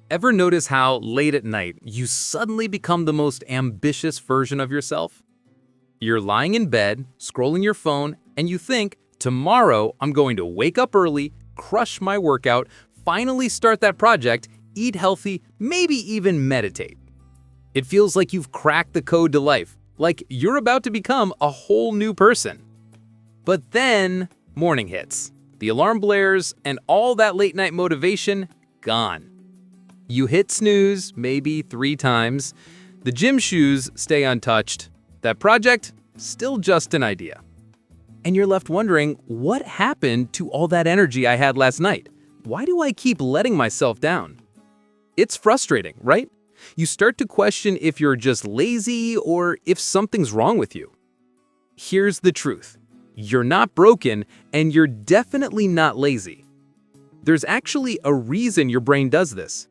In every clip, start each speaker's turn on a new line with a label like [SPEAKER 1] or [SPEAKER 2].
[SPEAKER 1] Ever notice how late at night you suddenly become the most ambitious version of yourself? You're lying in bed, scrolling your phone, and you think, tomorrow I'm going to wake up early, crush my workout, finally start that project, eat healthy, maybe even meditate. It feels like you've cracked the code to life, like you're about to become a whole new person. But then morning hits, the alarm blares, and all that late night motivation, gone. You hit snooze maybe 3 times, the gym shoes stay untouched, that project, still just an idea. And you're left wondering, what happened to all that energy I had last night? Why do I keep letting myself down? It's frustrating, right? You start to question if you're just lazy or if something's wrong with you. Here's the truth. You're not broken, and you're definitely not lazy. There's actually a reason your brain does this.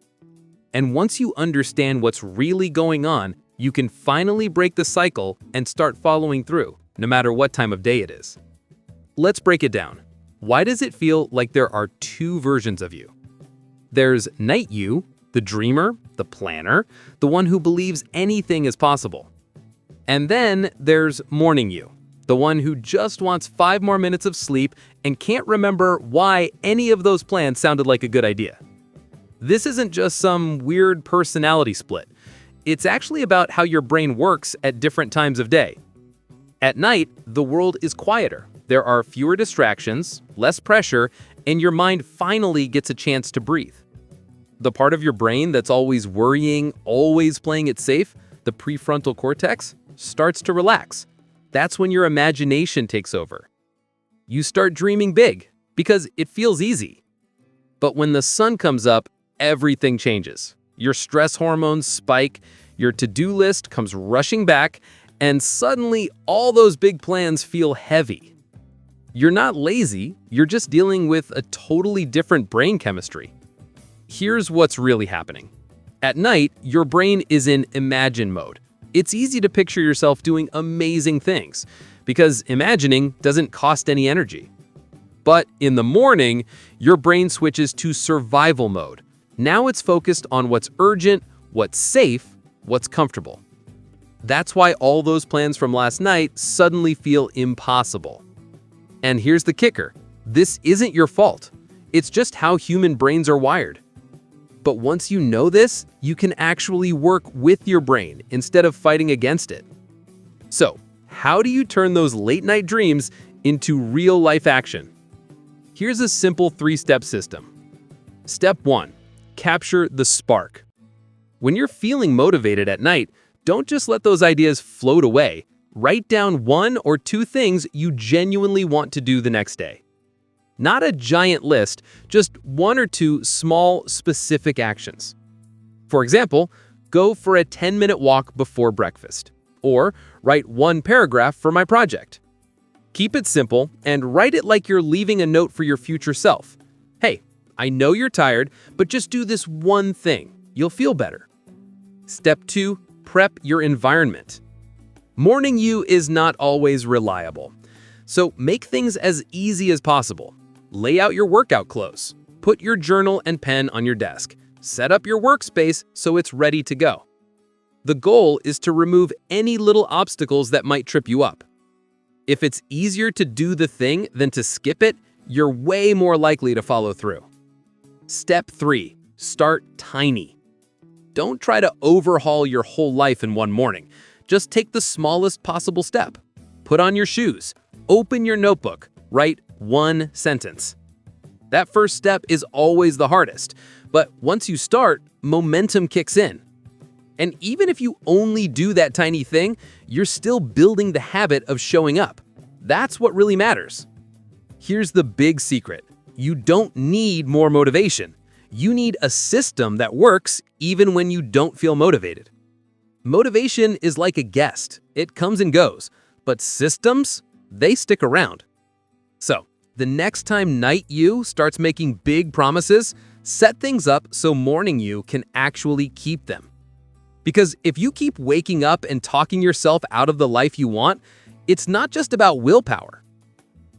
[SPEAKER 1] And once you understand what's really going on, you can finally break the cycle and start following through, no matter what time of day it is. Let's break it down. Why does it feel like there are 2 versions of you? There's night you, the dreamer, the planner, the one who believes anything is possible. And then there's morning you, the one who just wants 5 more minutes of sleep and can't remember why any of those plans sounded like a good idea. This isn't just some weird personality split. It's actually about how your brain works at different times of day. At night, the world is quieter. There are fewer distractions, less pressure, and your mind finally gets a chance to breathe. The part of your brain that's always worrying, always playing it safe, the prefrontal cortex, starts to relax. That's when your imagination takes over. You start dreaming big because it feels easy. But when the sun comes up, everything changes. Your stress hormones spike, your to-do list comes rushing back, and suddenly all those big plans feel heavy. You're not lazy, you're just dealing with a totally different brain chemistry. Here's what's really happening. At night, your brain is in imagine mode. It's easy to picture yourself doing amazing things, because imagining doesn't cost any energy. But in the morning, your brain switches to survival mode. Now it's focused on what's urgent, what's safe, what's comfortable. That's why all those plans from last night suddenly feel impossible. And here's the kicker. This isn't your fault. It's just how human brains are wired. But once you know this, you can actually work with your brain instead of fighting against it. So, how do you turn those late-night dreams into real-life action? Here's a simple 3-step system. Step 1. Capture the spark. When you're feeling motivated at night, don't just let those ideas float away. Write down 1 or 2 things you genuinely want to do the next day. Not a giant list, just 1 or 2 small, specific actions. For example, go for a 10-minute walk before breakfast, or write 1 paragraph for my project. Keep it simple and write it like you're leaving a note for your future self. Hey, I know you're tired, but just do this 1 thing. You'll feel better. Step 2, prep your environment. Morning you is not always reliable, so make things as easy as possible. Lay out your workout clothes. Put your journal and pen on your desk. Set up your workspace so it's ready to go. The goal is to remove any little obstacles that might trip you up. If it's easier to do the thing than to skip it, you're way more likely to follow through. Step 3. Start tiny. Don't try to overhaul your whole life in one morning. Just take the smallest possible step. Put on your shoes. Open your notebook. Write 1 sentence. That first step is always the hardest, but once you start, momentum kicks in. And even if you only do that tiny thing, you're still building the habit of showing up. That's what really matters. Here's the big secret. You don't need more motivation. You need a system that works even when you don't feel motivated. Motivation is like a guest. It comes and goes, but systems, they stick around. So, the next time night you starts making big promises, set things up so morning you can actually keep them. Because if you keep waking up and talking yourself out of the life you want, it's not just about willpower.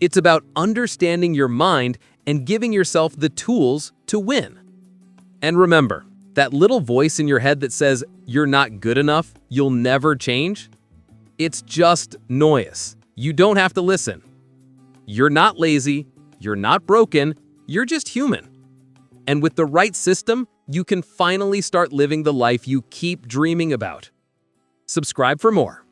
[SPEAKER 1] It's about understanding your mind and giving yourself the tools to win. And remember, That little voice in your head that says you're not good enough, you'll never change? It's just noise. You don't have to listen. You're not lazy, you're not broken, you're just human. And with the right system, you can finally start living the life you keep dreaming about. Subscribe for more.